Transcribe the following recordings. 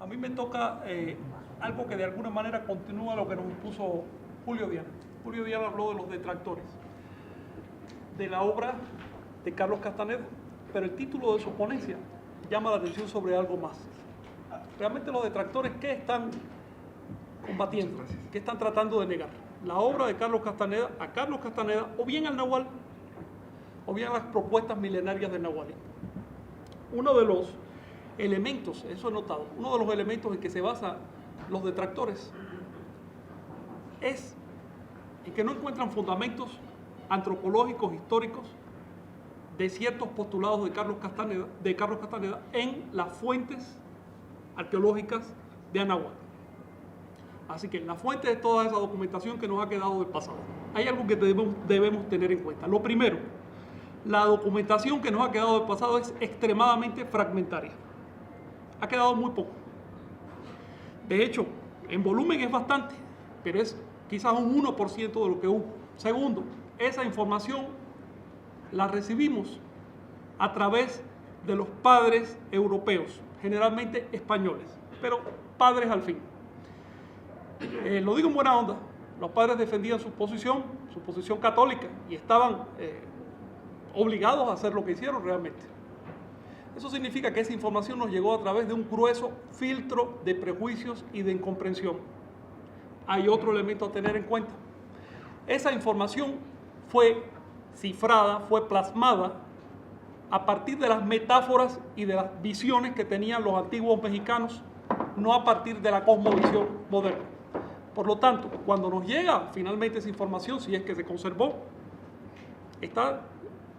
A mí me toca algo que de alguna manera continúa lo que nos puso Julio Diana. Julio Diana habló de los detractores, de la obra de Carlos Castaneda, pero el título de su ponencia llama la atención sobre algo más. Realmente los detractores, ¿qué están combatiendo? ¿Qué están tratando de negar? La obra de Carlos Castaneda, a Carlos Castaneda, o bien al Nahual, o bien a las propuestas milenarias del nahualismo. Uno de los elementos, eso he notado, uno de los elementos en que se basan los detractores es en que no encuentran fundamentos antropológicos, históricos, de ciertos postulados de Carlos Castaneda en las fuentes arqueológicas de Anahuac. Así que en la fuente de toda esa documentación que nos ha quedado del pasado, hay algo que debemos tener en cuenta. Lo primero, la documentación que nos ha quedado del pasado es extremadamente fragmentaria. Ha quedado muy poco. De hecho, en volumen es bastante, pero es quizás un 1% de lo que hubo. Segundo, esa información la recibimos a través de los padres europeos, generalmente españoles, pero padres al fin. Lo digo en buena onda, los padres defendían su posición católica, y estaban obligados a hacer lo que hicieron realmente. Eso significa que esa información nos llegó a través de un grueso filtro de prejuicios y de incomprensión. Hay otro elemento a tener en cuenta. Esa información fue cifrada, fue plasmada a partir de las metáforas y de las visiones que tenían los antiguos mexicanos, no a partir de la cosmovisión moderna. Por lo tanto, cuando nos llega finalmente esa información, si es que se conservó, está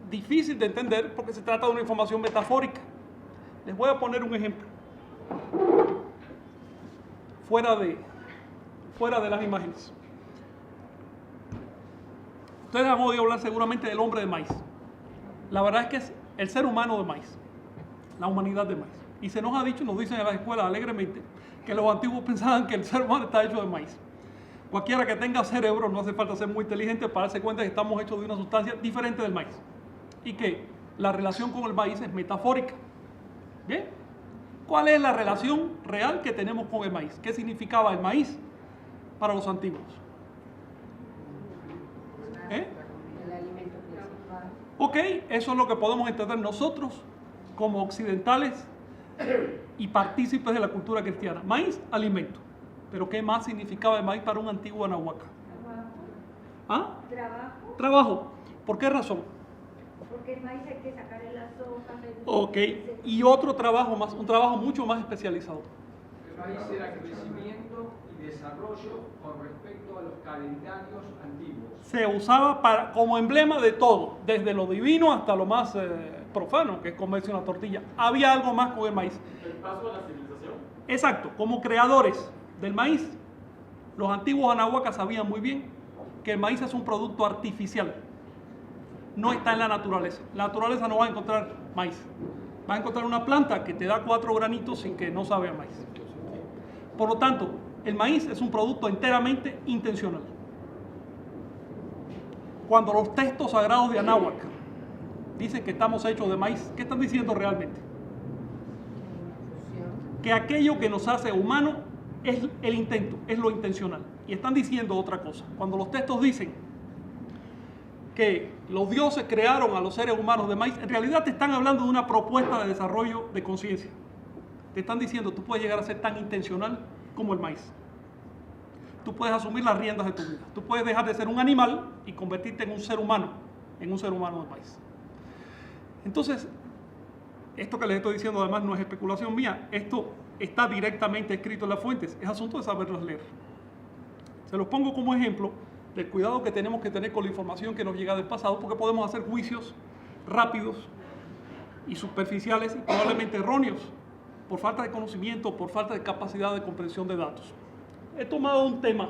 difícil de entender porque se trata de una información metafórica. Les voy a poner un ejemplo. Fuera de las imágenes. Ustedes han oído hablar seguramente del hombre de maíz. La verdad es que es el ser humano de maíz, la humanidad de maíz. Y se nos ha dicho, nos dicen en las escuelas alegremente, que los antiguos pensaban que el ser humano está hecho de maíz. Cualquiera que tenga cerebro, no hace falta ser muy inteligente para darse cuenta que estamos hechos de una sustancia diferente del maíz. Y que la relación con el maíz es metafórica. ¿Bien? ¿Cuál es la relación real que tenemos con el maíz? ¿Qué significaba el maíz para los antiguos? El alimento principal. Ok, eso es lo que podemos entender nosotros como occidentales y partícipes de la cultura cristiana. Maíz, alimento. Pero ¿qué más significaba el maíz para un antiguo anahuaca? ¿Ah? Trabajo. Trabajo. ¿Por qué razón? Porque el maíz hay que sacarle las hojas. Ok, y otro trabajo más, un trabajo mucho más especializado. El maíz era crecimiento y desarrollo con respecto a los calendarios antiguos. Se usaba como emblema de todo, desde lo divino hasta lo más profano, que es comerse una tortilla. Había algo más con el maíz. El paso a la civilización. Exacto, como creadores del maíz, los antiguos anahuacas sabían muy bien que el maíz es un producto artificial. No está en la naturaleza. La naturaleza no va a encontrar maíz. Va a encontrar una planta que te da 4 granitos sin que no sabe a maíz. Por lo tanto, el maíz es un producto enteramente intencional. Cuando los textos sagrados de Anáhuac dicen que estamos hechos de maíz, ¿qué están diciendo realmente? Que aquello que nos hace humano es el intento, es lo intencional. Y están diciendo otra cosa. Cuando los textos dicen que los dioses crearon a los seres humanos de maíz, en realidad te están hablando de una propuesta de desarrollo de conciencia. Te están diciendo, tú puedes llegar a ser tan intencional como el maíz. Tú puedes asumir las riendas de tu vida. Tú puedes dejar de ser un animal y convertirte en un ser humano de maíz. Entonces, esto que les estoy diciendo además no es especulación mía, esto está directamente escrito en las fuentes, es asunto de saberlas leer. Se los pongo como ejemplo del cuidado que tenemos que tener con la información que nos llega del pasado, porque podemos hacer juicios rápidos y superficiales y probablemente erróneos por falta de conocimiento, por falta de capacidad de comprensión de datos. He tomado un tema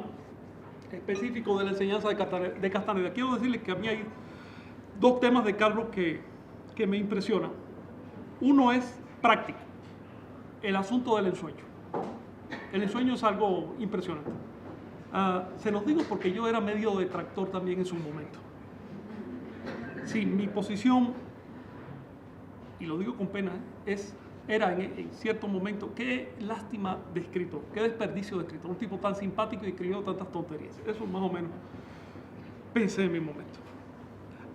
específico de la enseñanza de Castaneda. Quiero decirles que a mí hay 2 temas de Carlos que me impresionan. Uno es práctico, el asunto del ensueño. El ensueño es algo impresionante. Se los digo porque yo era medio detractor también en su momento. Sí, mi posición, y lo digo con pena, es era en cierto momento, qué lástima de escritor, qué desperdicio de escritor, un tipo tan simpático y escribiendo tantas tonterías. Eso más o menos pensé en mi momento.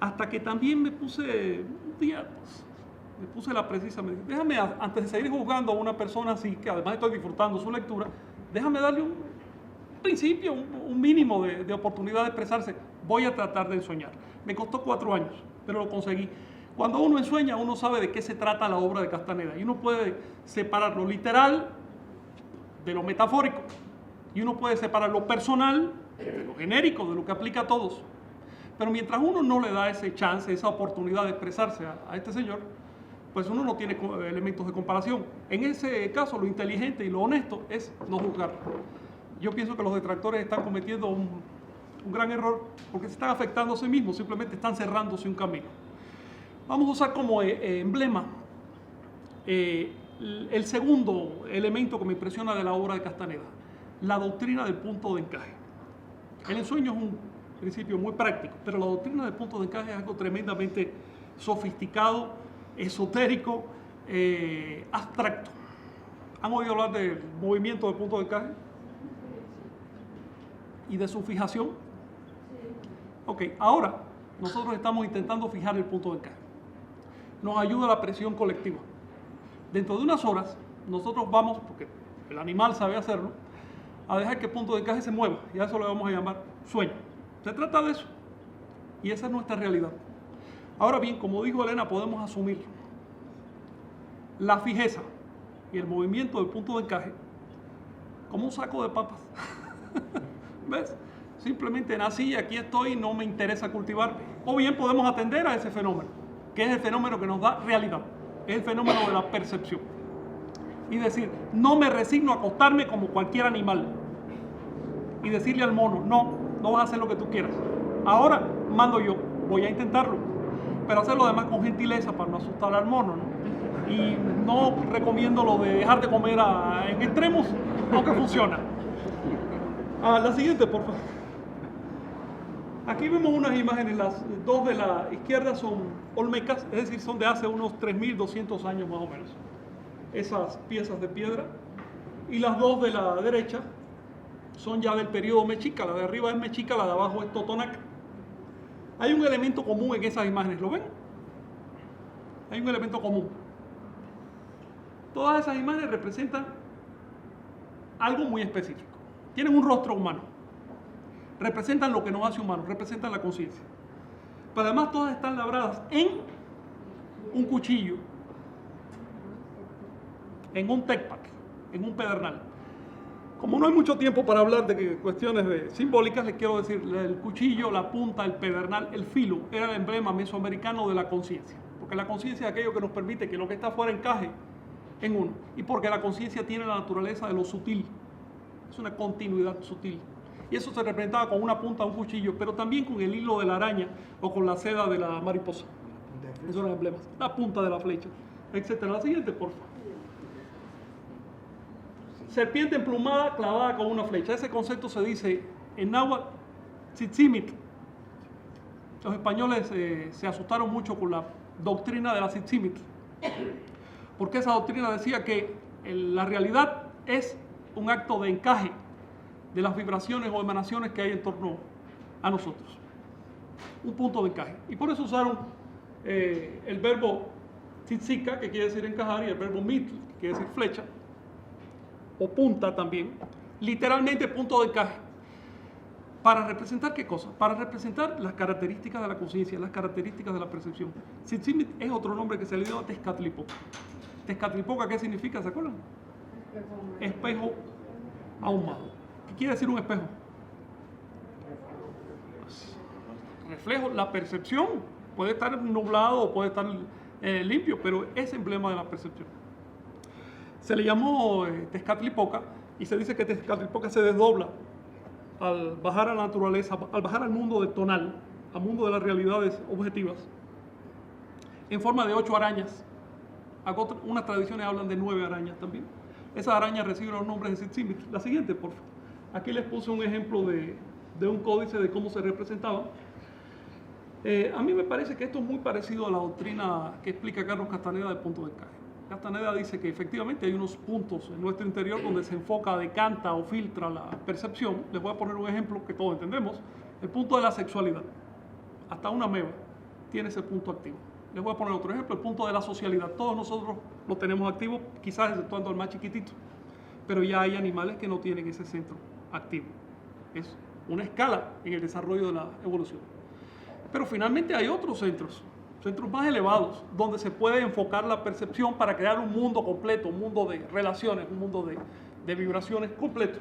Hasta que también me puse, un día, pues, me puse la precisa, me dije, déjame, antes de seguir juzgando a una persona así, que además estoy disfrutando su lectura, déjame darle un principio, un mínimo de oportunidad de expresarse. Voy a tratar de ensueñar. Me costó 4 años, pero lo conseguí. Cuando uno ensueña, uno sabe de qué se trata la obra de Castaneda y uno puede separar lo literal de lo metafórico y uno puede separar lo personal de lo genérico, de lo que aplica a todos. Pero mientras uno no le da ese chance, esa oportunidad de expresarse a este señor, pues uno no tiene elementos de comparación. En ese caso, lo inteligente y lo honesto es no juzgar. Yo pienso que los detractores están cometiendo un gran error porque se están afectando a sí mismos, simplemente están cerrándose un camino. Vamos a usar como emblema el segundo elemento que me impresiona de la obra de Castaneda, la doctrina del punto de encaje. El ensueño es un principio muy práctico, pero la doctrina del punto de encaje es algo tremendamente sofisticado, esotérico, abstracto. ¿Han oído hablar del movimiento del punto de encaje? ¿Y de su fijación? Ok, ahora nosotros estamos intentando fijar el punto de encaje. Nos ayuda la presión colectiva. Dentro de unas horas, nosotros vamos, porque el animal sabe hacerlo, a dejar que el punto de encaje se mueva, y a eso le vamos a llamar sueño. Se trata de eso, y esa es nuestra realidad. Ahora bien, como dijo Elena, podemos asumir la fijeza y el movimiento del punto de encaje como un saco de papas. ¿Ves? Simplemente nací y aquí estoy, no me interesa cultivarme. O bien podemos atender a ese fenómeno, que es el fenómeno que nos da realidad, es el fenómeno de la percepción. Y decir, no me resigno a acostarme como cualquier animal. Y decirle al mono, no vas a hacer lo que tú quieras. Ahora mando yo, voy a intentarlo. Pero hacerlo además con gentileza para no asustar al mono, ¿no? Y no recomiendo lo de dejar de comer en extremos, aunque funciona. La siguiente, por favor. Aquí vemos unas imágenes, las dos de la izquierda son olmecas, es decir, son de hace unos 3.200 años más o menos. Esas piezas de piedra. Y las dos de la derecha son ya del periodo mexica, la de arriba es mexica, la de abajo es totonaca. Hay un elemento común en esas imágenes, ¿lo ven? Hay un elemento común. Todas esas imágenes representan algo muy específico. Tienen un rostro humano. Representan lo que nos hace humanos, representan la conciencia. Pero además todas están labradas en un cuchillo, en un tecpac, en un pedernal. Como no hay mucho tiempo para hablar de cuestiones simbólicas, les quiero decir, el cuchillo, la punta, el pedernal, el filo, era el emblema mesoamericano de la conciencia. Porque la conciencia es aquello que nos permite que lo que está afuera encaje en uno. Y porque la conciencia tiene la naturaleza de lo sutil. Es una continuidad sutil. Y eso se representaba con una punta de un cuchillo, pero también con el hilo de la araña o con la seda de la mariposa. Esos eran emblemas. La punta de la flecha, etc. La siguiente, por favor. Serpiente emplumada clavada con una flecha. Ese concepto se dice en náhuatl tzitzimit. Los españoles se asustaron mucho con la doctrina de la tzitzimit, porque esa doctrina decía que la realidad es un acto de encaje de las vibraciones o emanaciones que hay en torno a nosotros. Un punto de encaje. Y por eso usaron el verbo tzitzika, que quiere decir encajar, y el verbo mitl, que quiere decir flecha, o punta también, literalmente punto de encaje. ¿Para representar qué cosa? Para representar las características de la conciencia, las características de la percepción. Tzitzimit es otro nombre que se le dio a Tezcatlipoca. Tezcatlipoca, ¿qué significa? ¿Se acuerdan? Espejo ahumado. ¿Qué quiere decir un espejo? Reflejo, la percepción. Puede estar nublado o puede estar limpio, pero es emblema de la percepción. Se le llamó Tezcatlipoca y se dice que Tezcatlipoca se desdobla al bajar a la naturaleza, al bajar al mundo de tonal, al mundo de las realidades objetivas, en forma de 8 arañas. Unas tradiciones hablan de 9 arañas también. Esas arañas reciben los nombres de Tzitzimit. La siguiente, por favor. Aquí les puse un ejemplo de un códice de cómo se representaba. A mí me parece que esto es muy parecido a la doctrina que explica Carlos Castaneda del punto de encaje. Castaneda dice que efectivamente hay unos puntos en nuestro interior donde se enfoca, decanta o filtra la percepción. Les voy a poner un ejemplo que todos entendemos. El punto de la sexualidad. Hasta una ameba tiene ese punto activo. Les voy a poner otro ejemplo, el punto de la socialidad. Todos nosotros lo tenemos activo, quizás exceptuando el más chiquitito. Pero ya hay animales que no tienen ese centro activo. Es una escala en el desarrollo de la evolución. Pero finalmente hay otros centros más elevados, donde se puede enfocar la percepción para crear un mundo completo, un mundo de relaciones, un mundo de vibraciones completo.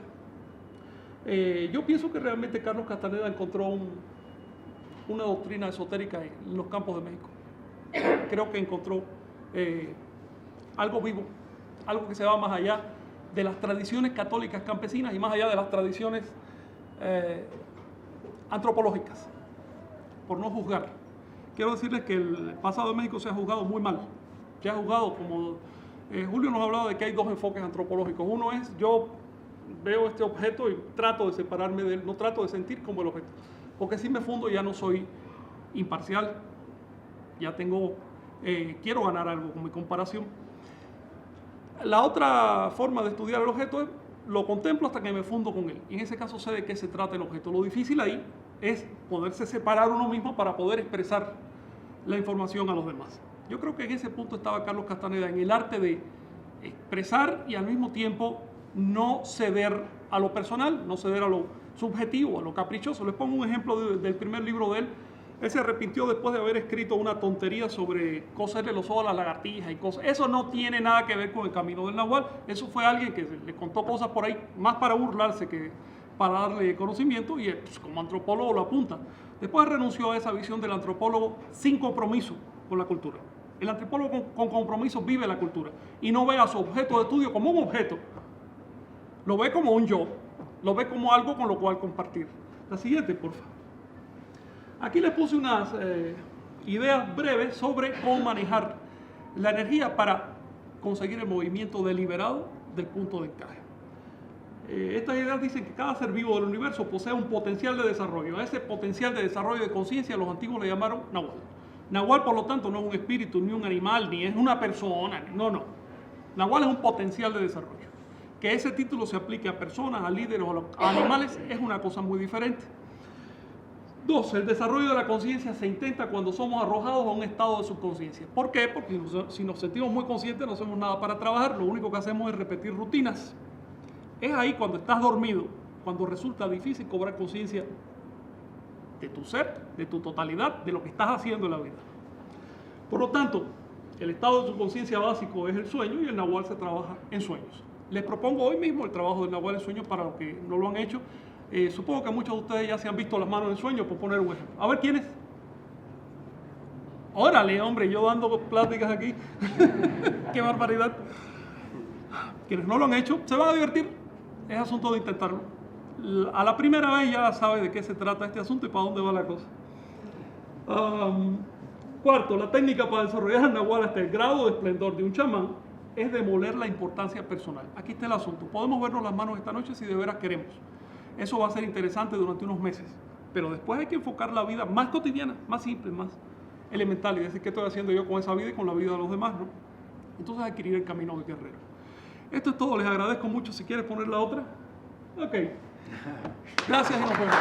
Yo pienso que realmente Carlos Castaneda encontró una doctrina esotérica en los campos de México. Creo que encontró algo vivo, algo que se va más allá de las tradiciones católicas campesinas y más allá de las tradiciones antropológicas, por no juzgar. Quiero decirles que el pasado de México se ha juzgado muy mal. Se ha juzgado como... Julio nos ha hablado de que hay dos enfoques antropológicos. Uno es, yo veo este objeto y trato de separarme de él, no trato de sentir como el objeto. Porque si me fundo ya no soy imparcial, ya tengo... quiero ganar algo con mi comparación. La otra forma de estudiar el objeto es, lo contemplo hasta que me fundo con él. Y en ese caso sé de qué se trata el objeto. Lo difícil ahí es poderse separar uno mismo para poder expresar la información a los demás. Yo creo que en ese punto estaba Carlos Castaneda, en el arte de expresar y al mismo tiempo no ceder a lo personal, no ceder a lo subjetivo, a lo caprichoso. Les pongo un ejemplo del primer libro de él. Él se arrepintió después de haber escrito una tontería sobre coserle los ojos a las lagartijas y cosas. Eso no tiene nada que ver con el camino del Nahual. Eso fue alguien que le contó cosas por ahí, más para burlarse que para darle conocimiento, y pues, como antropólogo lo apunta. Después renunció a esa visión del antropólogo sin compromiso con la cultura. El antropólogo con compromiso vive la cultura y no ve a su objeto de estudio como un objeto. Lo ve como un yo, lo ve como algo con lo cual compartir. La siguiente, por favor. Aquí les puse unas ideas breves sobre cómo manejar la energía para conseguir el movimiento deliberado del punto de encaje. Estas ideas dicen que cada ser vivo del universo posee un potencial de desarrollo. A ese potencial de desarrollo de conciencia los antiguos le llamaron Nahual. Nahual, por lo tanto, no es un espíritu, ni un animal, ni es una persona. No. Nahual es un potencial de desarrollo. Que ese título se aplique a personas, a líderes o a animales es una cosa muy diferente. 2. El desarrollo de la conciencia se intenta cuando somos arrojados a un estado de subconsciencia. ¿Por qué? Porque si nos sentimos muy conscientes no hacemos nada para trabajar, lo único que hacemos es repetir rutinas. Es ahí cuando estás dormido, cuando resulta difícil cobrar conciencia de tu ser, de tu totalidad, de lo que estás haciendo en la vida. Por lo tanto, el estado de subconsciencia básico es el sueño y el Nahual se trabaja en sueños. Les propongo hoy mismo el trabajo del Nahual en sueños para los que no lo han hecho. Supongo que muchos de ustedes ya se han visto las manos en sueños, por poner un ejemplo. A ver, ¿quiénes? Órale, hombre, yo dando pláticas aquí. ¡Qué barbaridad! Quienes no lo han hecho, se van a divertir. Es asunto de intentarlo. A la primera vez ya sabe de qué se trata este asunto y para dónde va la cosa. Cuarto, la técnica para desarrollar el Nahual hasta el grado de esplendor de un chamán es demoler la importancia personal. Aquí está el asunto. Podemos vernos las manos esta noche si de veras queremos. Eso va a ser interesante durante unos meses. Pero después hay que enfocar la vida más cotidiana, más simple, más elemental y decir qué estoy haciendo yo con esa vida y con la vida de los demás, ¿no? Entonces adquirir el camino de guerrero. Esto es todo, les agradezco mucho. Si quieres poner la otra. Ok. Gracias y nos vemos.